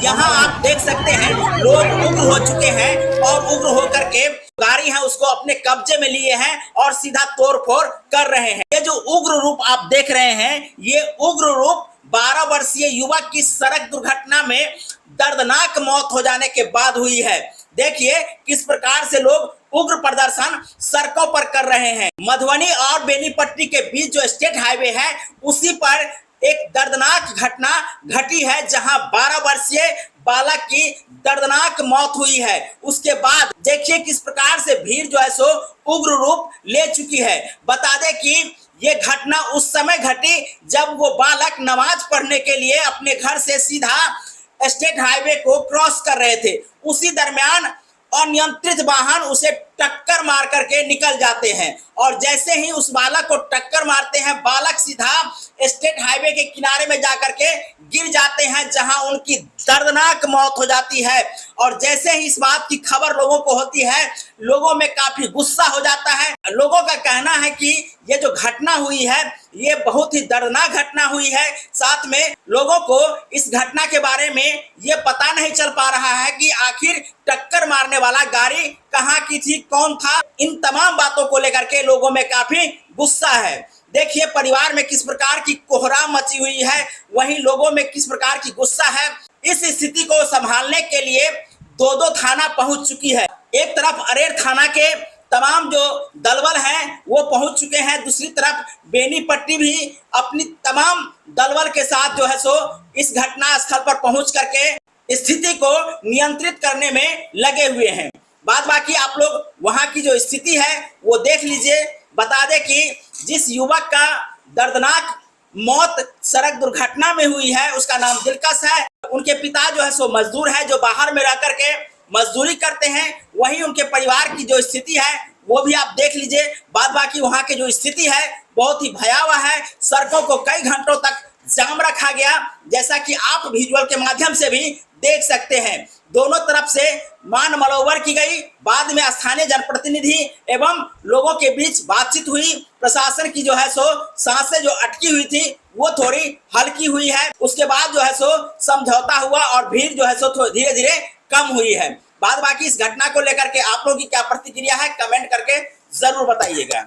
यहाँ आप देख सकते हैं लोग उग्र हो चुके हैं और उग्र होकर के गाड़ी है उसको अपने कब्जे में लिए हैं और सीधा तोड़फोड़ कर रहे हैं। ये जो उग्र रूप आप देख रहे हैं, ये उग्र रूप 12 वर्षीय युवक की सड़क दुर्घटना में दर्दनाक मौत हो जाने के बाद हुई है। देखिए किस प्रकार से लोग उग्र प्रदर्शन सड़कों पर कर रहे हैं। मधुबनी और बेनीपट्टी के बीच जो स्टेट हाईवे है उसी पर एक दर्दनाक घटना घटी है, जहां 12 वर्षीय बालक की दर्दनाक मौत हुई है। उसके बाद देखिए किस प्रकार से भीड़ जो है सो उग्र रूप ले चुकी है। बता दें कि ये घटना उस समय घटी जब वो बालक नमाज पढ़ने के लिए अपने घर से सीधा स्टेट हाईवे को क्रॉस कर रहे थे। उसी दरमियान अनियंत्रित वाहन उसे टक्कर मार करके निकल जाते हैं और जैसे ही उस बालक को टक्कर मारते हैं, बालक सीधा स्टेट हाईवे के किनारे में जाकर के गिर जाते हैं, जहां उनकी दर्दनाक मौत हो जाती है। और जैसे ही इस बात की खबर लोगों को होती है, लोगों में काफी गुस्सा हो जाता है। लोगों का कहना है कि ये जो घटना हुई है ये बहुत ही दर्दनाक घटना हुई है। साथ में लोगों को इस घटना के बारे में ये पता नहीं चल पा रहा है कि आखिर टक्कर मारने वाला गाड़ी कहाँ की थी, कौन था। इन तमाम बातों को लेकर के लोगों में काफी गुस्सा है। देखिए परिवार में किस प्रकार की कोहराम मची हुई है, वहीं लोगों में किस प्रकार की गुस्सा है। इस स्थिति को संभालने के लिए दो थाना पहुंच चुकी है। एक तरफ अरेर थाना के तमाम जो दलबल हैं वो पहुंच चुके हैं, दूसरी तरफ बेनीपट्टी भी अपनी तमाम दलबल के साथ जो है सो इस घटना स्थल पर पहुंच करके स्थिति को नियंत्रित करने में लगे हुए हैं। बाद बाकी आप लोग वहां की जो स्थिति है वो देख लीजिए। बता दें कि जिस युवक का दर्दनाक मौत सड़क दुर्घटना में हुई है उसका नाम दिलकश है। उनके पिता जो है सो मजदूर है, जो बाहर में रह करके मजदूरी करते हैं। वहीं उनके परिवार की जो स्थिति है वो भी आप देख लीजिए। बाद बाकी वहां की जो स्थिति है बहुत ही भयावह है। सड़कों को कई घंटों तक जाम रखा गया, जैसा कि आप विजुअल के माध्यम से भी देख सकते हैं। दोनों तरफ से मान मलौवर की गई। बाद में स्थानीय जनप्रतिनिधि एवं लोगों के बीच बातचीत हुई। प्रशासन की जो है सो सांसें जो अटकी हुई थी वो थोड़ी हल्की हुई है। उसके बाद जो है सो समझौता हुआ और भीड़ जो है सो धीरे धीरे कम हुई है। बाद बाकी इस घटना को लेकर के आप लोगों की क्या प्रतिक्रिया है, कमेंट करके जरूर बताइएगा।